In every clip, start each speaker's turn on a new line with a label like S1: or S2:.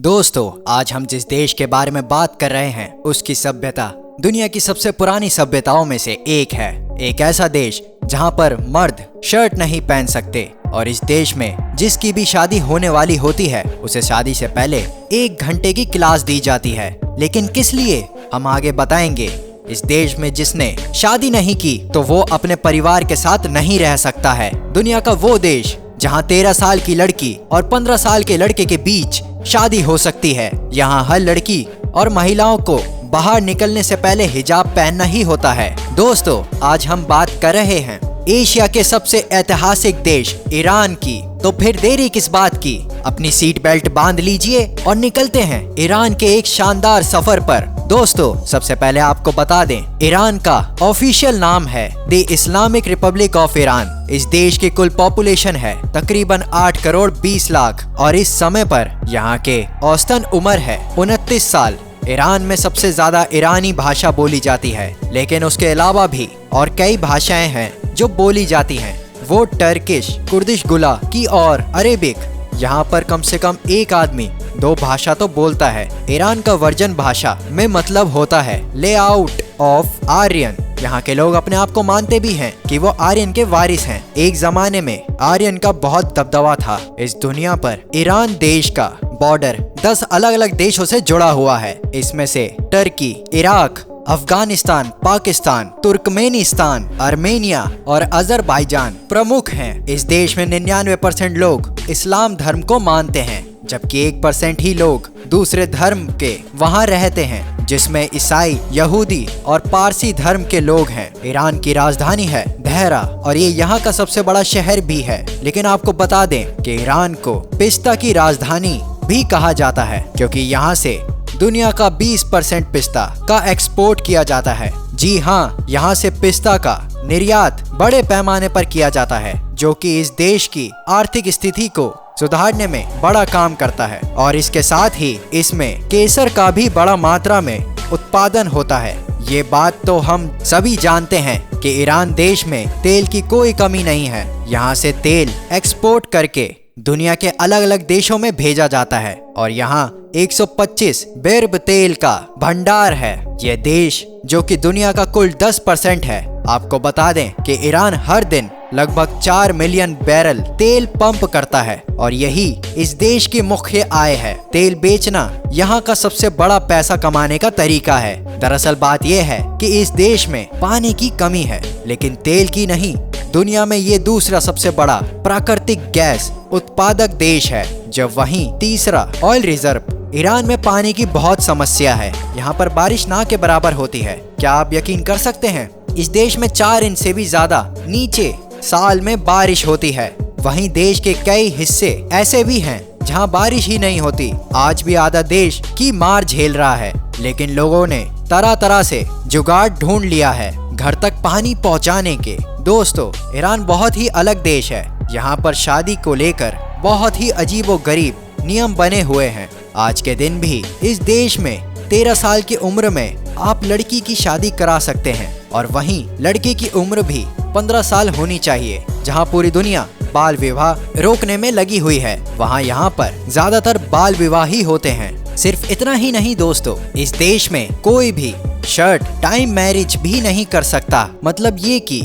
S1: दोस्तों, आज हम जिस देश के बारे में बात कर रहे हैं उसकी सभ्यता दुनिया की सबसे पुरानी सभ्यताओं में से एक है। एक ऐसा देश जहां पर मर्द शर्ट नहीं पहन सकते और इस देश में जिसकी भी शादी होने वाली होती है उसे शादी से पहले 1 घंटे की क्लास दी जाती है। लेकिन किस लिए, हम आगे बताएंगे। इस देश में जिसने शादी नहीं की तो वो अपने परिवार के साथ नहीं रह सकता है। दुनिया का वो देश जहां 13 साल की लड़की और 15 साल के लड़के के बीच शादी हो सकती है। यहाँ हर लड़की और महिलाओं को बाहर निकलने से पहले हिजाब पहनना ही होता है। दोस्तों, आज हम बात कर रहे हैं एशिया के सबसे ऐतिहासिक देश ईरान की। तो फिर देरी किस बात की, अपनी सीट बेल्ट बांध लीजिए और निकलते हैं ईरान के एक शानदार सफर पर। दोस्तों, सबसे पहले आपको बता दें, ईरान का ऑफिशियल नाम है the Islamic Republic of Iran. इस देश की कुल पॉपुलेशन है तकरीबन 8 करोड़ 20 लाख और इस समय पर यहाँ के औसतन उम्र है 29 साल। ईरान में सबसे ज्यादा ईरानी भाषा बोली जाती है, लेकिन उसके अलावा भी और कई भाषाएं हैं जो बोली जाती हैं। वो टर्किश, कुर्दिश गुला की और अरेबिक। यहाँ पर कम से कम एक आदमी 2 भाषा तो बोलता है। ईरान का वर्जन भाषा में मतलब होता है लेआउट ऑफ आर्यन। यहाँ के लोग अपने आप को मानते भी हैं कि वो आर्यन के वारिस हैं। एक जमाने में आर्यन का बहुत दबदबा था इस दुनिया पर। ईरान देश का बॉर्डर 10 अलग अलग देशों से जुड़ा हुआ है। इसमें से Turkey, Iraq, Afghanistan, Pakistan, Turkmenistan, Armenia और अजरबैजान प्रमुख हैं। इस देश में 99% लोग इस्लाम धर्म को मानते हैं, जबकि 1% ही लोग दूसरे धर्म के वहाँ रहते हैं, जिसमें ईसाई, यहूदी और पारसी धर्म के लोग हैं। ईरान की राजधानी है तेहरान और ये यहाँ का सबसे बड़ा शहर भी है। लेकिन आपको बता दें कि ईरान को पिस्ता की राजधानी भी कहा जाता है, क्योंकि यहाँ से दुनिया का 20% पिस्ता का एक्सपोर्ट किया जाता है। जी हाँ, यहाँ से पिस्ता का निर्यात बड़े पैमाने पर किया जाता है, जो कि इस देश की आर्थिक स्थिति को सुधारने में बड़ा काम करता है। और इसके साथ ही इसमें केसर का भी बड़ा मात्रा में उत्पादन होता है। ये बात तो हम सभी जानते हैं कि ईरान देश में तेल की कोई कमी नहीं है। यहाँ से तेल एक्सपोर्ट करके दुनिया के अलग अलग देशों में भेजा जाता है और यहाँ 125 बैरब तेल का भंडार है। यह देश जो कि दुनिया का कुल 10% है। आपको बता दें कि ईरान हर दिन लगभग 4 मिलियन बैरल तेल पंप करता है और यही इस देश की मुख्य आय है। तेल बेचना यहाँ का सबसे बड़ा पैसा कमाने का तरीका है। दरअसल बात यह है कि इस देश में पानी की कमी है, लेकिन तेल की नहीं। दुनिया में ये दूसरा सबसे बड़ा प्राकृतिक गैस उत्पादक देश है, जब वहीं तीसरा ऑयल रिजर्व। ईरान में पानी की बहुत समस्या है। यहाँ पर बारिश ना के बराबर होती है। क्या आप यकीन कर सकते हैं, इस देश में 4 इंच से भी ज्यादा नीचे साल में बारिश होती है। वहीं देश के कई हिस्से ऐसे भी हैं जहाँ बारिश ही नहीं होती। आज भी आधा देश की मार झेल रहा है, लेकिन लोगों ने तरह तरह से जुगाड़ ढूंढ लिया है घर तक पानी पहुँचाने के। दोस्तों, ईरान बहुत ही अलग देश है। यहाँ पर शादी को लेकर बहुत ही अजीबोगरीब नियम बने हुए हैं। आज के दिन भी इस देश में 13 साल की उम्र में आप लड़की की शादी करा सकते हैं और वहीं लड़के की उम्र भी 15 साल होनी चाहिए। जहाँ पूरी दुनिया बाल विवाह रोकने में लगी हुई है, वहाँ यहाँ पर ज्यादातर बाल विवाह ही होते हैं। सिर्फ इतना ही नहीं दोस्तों, इस देश में कोई भी शर्ट टाइम मैरिज भी नहीं कर सकता। मतलब ये कि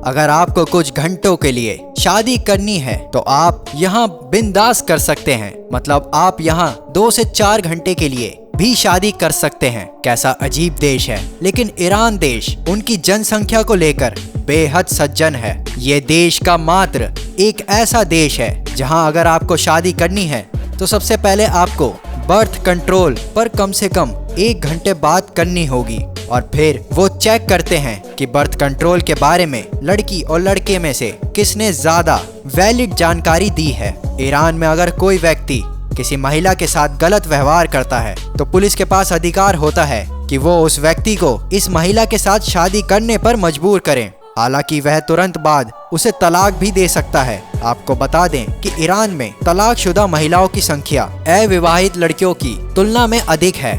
S1: अगर आपको कुछ घंटों के लिए शादी करनी है तो आप यहाँ बिंदास कर सकते हैं। मतलब आप यहाँ 2 से 4 घंटे के लिए भी शादी कर सकते हैं। कैसा अजीब देश है। लेकिन ईरान देश उनकी जनसंख्या को लेकर बेहद सज्जन है। ये देश का मात्र एक ऐसा देश है जहाँ अगर आपको शादी करनी है तो सबसे पहले आपको बर्थ कंट्रोल पर कम से कम 1 घंटे बात करनी होगी और फिर वो चेक करते हैं कि बर्थ कंट्रोल के बारे में लड़की और लड़के में से किसने ज्यादा वैलिड जानकारी दी है। ईरान में अगर कोई व्यक्ति किसी महिला के साथ गलत व्यवहार करता है तो पुलिस के पास अधिकार होता है कि वो उस व्यक्ति को इस महिला के साथ शादी करने पर मजबूर करें। हालांकि वह तुरंत बाद उसे तलाक भी दे सकता है। आपको बता दें कि ईरान में तलाकशुदा महिलाओं की संख्या अविवाहित लड़कियों की तुलना में अधिक है।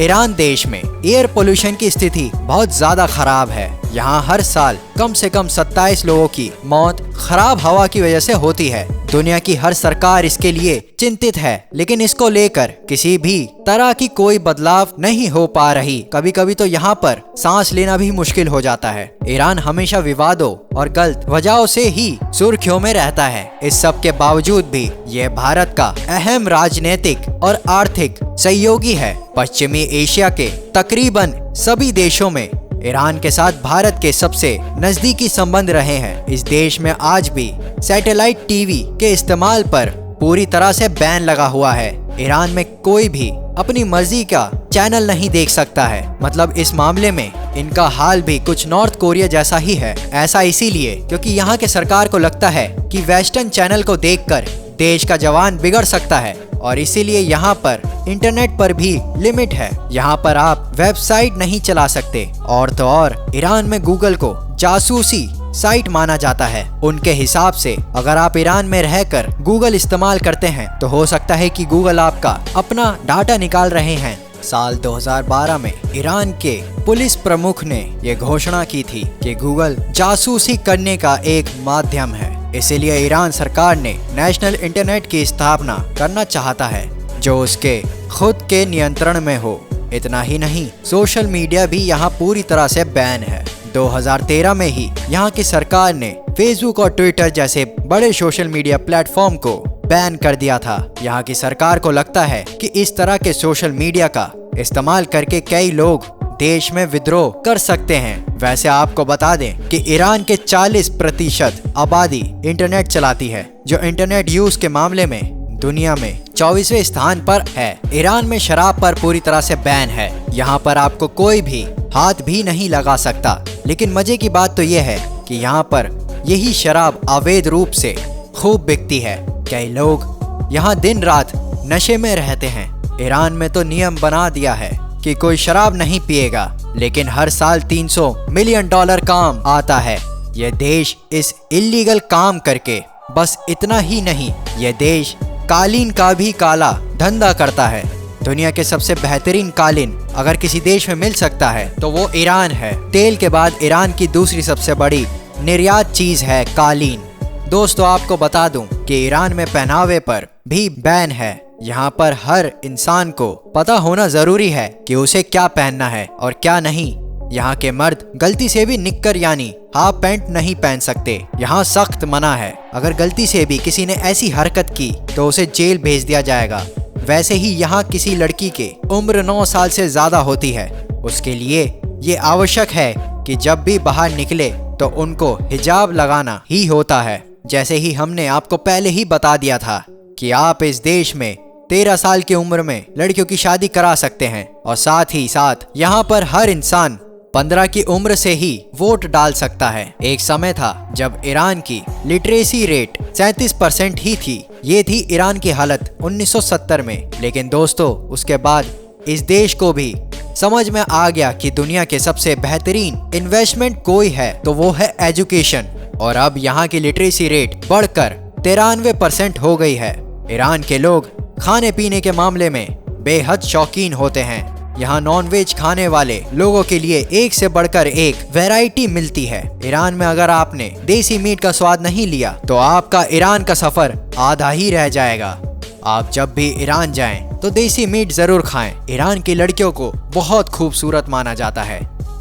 S1: ईरान देश में एयर पोल्यूशन की स्थिति बहुत ज्यादा खराब है। यहाँ हर साल कम से कम 27 लोगों की मौत खराब हवा की वजह से होती है। दुनिया की हर सरकार इसके लिए चिंतित है, लेकिन इसको लेकर किसी भी तरह की कोई बदलाव नहीं हो पा रही। कभी कभी तो यहाँ पर सांस लेना भी मुश्किल हो जाता है। ईरान हमेशा विवादों और गलत वजहों से ही सुर्खियों में रहता है। इस सब के बावजूद भी ये भारत का अहम राजनीतिक और आर्थिक सहयोगी है। पश्चिमी एशिया के तकरीबन सभी देशों में ईरान के साथ भारत के सबसे नजदीकी संबंध रहे हैं। इस देश में आज भी सैटेलाइट टीवी के इस्तेमाल पर पूरी तरह से बैन लगा हुआ है। ईरान में कोई भी अपनी मर्जी का चैनल नहीं देख सकता है। मतलब इस मामले में इनका हाल भी कुछ नॉर्थ कोरिया जैसा ही है। ऐसा इसीलिए क्योंकि यहाँ के सरकार को लगता है कि वेस्टर्न चैनल को देखकर देश का जवान बिगड़ सकता है, और इसीलिए यहाँ पर इंटरनेट पर भी लिमिट है। यहाँ पर आप वेबसाइट नहीं चला सकते। और तो और ईरान में गूगल को जासूसी साइट माना जाता है। उनके हिसाब से अगर आप ईरान में रहकर गूगल इस्तेमाल करते हैं तो हो सकता है कि गूगल आपका अपना डाटा निकाल रहे हैं। साल 2012 में ईरान के पुलिस प्रमुख ने ये घोषणा की थी कि गूगल जासूसी करने का एक माध्यम है। इसीलिए ईरान सरकार ने नेशनल इंटरनेट की स्थापना करना चाहता है जो उसके खुद के नियंत्रण में हो। इतना ही नहीं, सोशल मीडिया भी यहाँ पूरी तरह से बैन है। 2013 में ही यहाँ की सरकार ने फेसबुक और ट्विटर जैसे बड़े सोशल मीडिया प्लेटफॉर्म को बैन कर दिया था। यहाँ की सरकार को लगता है कि इस तरह के सोशल मीडिया का इस्तेमाल करके कई लोग देश में विद्रोह कर सकते हैं। वैसे आपको बता दें कि ईरान के 40% आबादी इंटरनेट चलाती है, जो इंटरनेट यूज के मामले में दुनिया में 24वें स्थान पर है। ईरान में शराब पर पूरी तरह से बैन है। यहाँ पर आपको कोई भी हाथ भी नहीं लगा सकता। लेकिन मजे की बात तो यह है कि यहाँ पर यही शराब अवैध रूप से खूब बिकती है। कई लोग यहाँ दिन रात नशे में रहते हैं। ईरान में तो नियम बना दिया है कि कोई शराब नहीं पिएगा, लेकिन हर साल $300 मिलियन काम आता है। यह देश इस इल्लीगल काम करके बस इतना ही नहीं, यह देश कालीन का भी काला धंधा करता है। दुनिया के सबसे बेहतरीन कालीन अगर किसी देश में मिल सकता है तो वो ईरान है। तेल के बाद ईरान की दूसरी सबसे बड़ी निर्यात चीज है कालीन। दोस्तों आपको बता दूं कि ईरान में पहनावे पर भी बैन है। यहाँ पर हर इंसान को पता होना जरूरी है कि उसे क्या पहनना है और क्या नहीं। यहाँ के मर्द गलती से भी निक्कर यानी हाफ पैंट नहीं पहन सकते। यहाँ सख्त मना है। अगर गलती से भी किसी ने ऐसी हरकत की तो उसे जेल भेज दिया जाएगा। वैसे ही यहाँ किसी लड़की के उम्र 9 साल से ज्यादा होती है, उसके लिए ये आवश्यक है कि जब भी बाहर निकले तो उनको हिजाब लगाना ही होता है। जैसे ही हमने आपको पहले ही बता दिया था कि आप इस देश में 13 साल की उम्र में लड़कियों की शादी करा सकते हैं, और साथ ही साथ यहाँ पर हर इंसान 15 की उम्र से ही वोट डाल सकता है। एक समय था जब ईरान की लिटरेसी रेट 37% ही थी। ये थी ईरान की हालत 1970 में। लेकिन दोस्तों उसके बाद इस देश को भी समझ में आ गया कि दुनिया के सबसे बेहतरीन इन्वेस्टमेंट कोई है तो वो है एजुकेशन, और अब यहाँ की लिटरेसी रेट बढ़कर 93% हो गई है। ईरान के लोग खाने पीने के मामले में बेहद शौकीन होते हैं। यहाँ नॉन वेज खाने वाले लोगों के लिए एक से बढ़कर एक वैरायटी मिलती है। ईरान में अगर आपने देसी मीट का स्वाद नहीं लिया तो आपका ईरान का सफर आधा ही रह जाएगा। आप जब भी ईरान जाएं तो देसी मीट जरूर खाएं। ईरान की लड़कियों को बहुत खूबसूरत माना जाता है।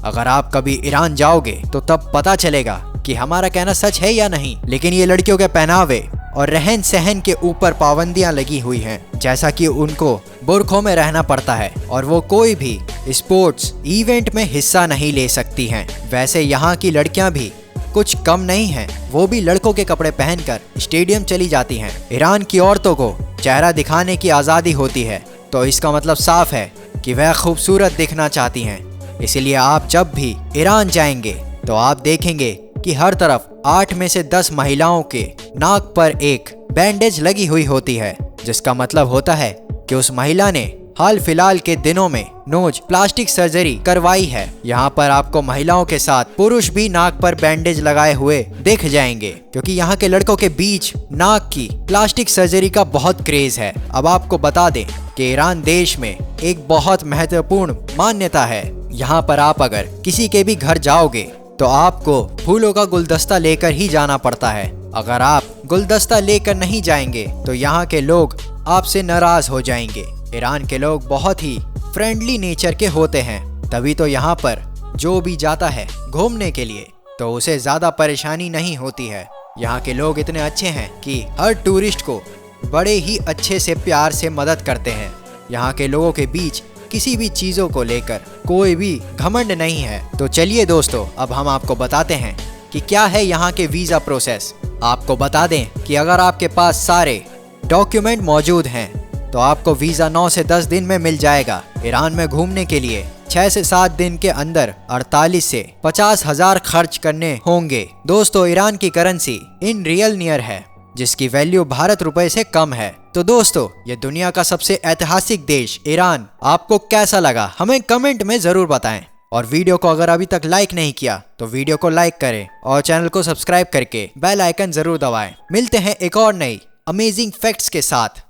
S1: अगर आप कभी ईरान जाओगे तो तब पता चलेगा कि हमारा कहना सच है या नहीं। लेकिन ये लड़कियों के पहनावे और रहन सहन के ऊपर पाबंदियां लगी हुई हैं, जैसा कि उनको बुर्खों में रहना पड़ता है और वो कोई भी स्पोर्ट्स इवेंट में हिस्सा नहीं ले सकती हैं। वैसे यहाँ की लड़कियां भी कुछ कम नहीं हैं, वो भी लड़कों के कपड़े पहनकर स्टेडियम चली जाती हैं। ईरान की औरतों को चेहरा दिखाने की आज़ादी होती है, तो इसका मतलब साफ है कि वह खूबसूरत दिखना चाहती हैं। इसलिए आप जब भी ईरान जाएंगे तो आप देखेंगे कि हर तरफ 8 में से 10 महिलाओं के नाक पर एक बैंडेज लगी हुई होती है, जिसका मतलब होता है कि उस महिला ने हाल फिलहाल के दिनों में नोज प्लास्टिक सर्जरी करवाई है। यहाँ पर आपको महिलाओं के साथ पुरुष भी नाक पर बैंडेज लगाए हुए दिख जाएंगे, क्योंकि यहाँ के लड़कों के बीच नाक की प्लास्टिक सर्जरी का बहुत क्रेज है। अब आपको बता दें कि ईरान देश में एक बहुत महत्वपूर्ण मान्यता है। यहाँ पर आप अगर किसी के भी घर जाओगे तो आपको फूलों का गुलदस्ता लेकर ही जाना पड़ता है। अगर आप गुलदस्ता लेकर नहीं जाएंगे तो यहाँ के लोग आपसे नाराज हो जाएंगे। ईरान के लोग बहुत ही फ्रेंडली नेचर के होते हैं, तभी तो यहाँ पर जो भी जाता है घूमने के लिए तो उसे ज्यादा परेशानी नहीं होती है। यहाँ के लोग इतने अच्छे हैं कि हर टूरिस्ट को बड़े ही अच्छे से प्यार से मदद करते हैं। यहाँ के लोगों के बीच किसी भी चीज़ों को लेकर कोई भी घमंड नहीं है। तो चलिए दोस्तों, अब हम आपको बताते हैं कि क्या है यहाँ के वीज़ा प्रोसेस। आपको बता दें कि अगर आपके पास सारे डॉक्यूमेंट मौजूद हैं तो आपको वीज़ा 9 से 10 दिन में मिल जाएगा। ईरान में घूमने के लिए 6 से 7 दिन के अंदर 48 से 50 हजार खर्च करने होंगे। दोस्तों, ईरान की करेंसी इन रियल नियर है, जिसकी वैल्यू भारत रुपए से कम है। तो दोस्तों, ये दुनिया का सबसे ऐतिहासिक देश ईरान आपको कैसा लगा हमें कमेंट में जरूर बताएं। और वीडियो को अगर अभी तक लाइक नहीं किया तो वीडियो को लाइक करें और चैनल को सब्सक्राइब करके बेल आइकन जरूर दबाएं। मिलते हैं एक और नई अमेजिंग फैक्ट्स के साथ।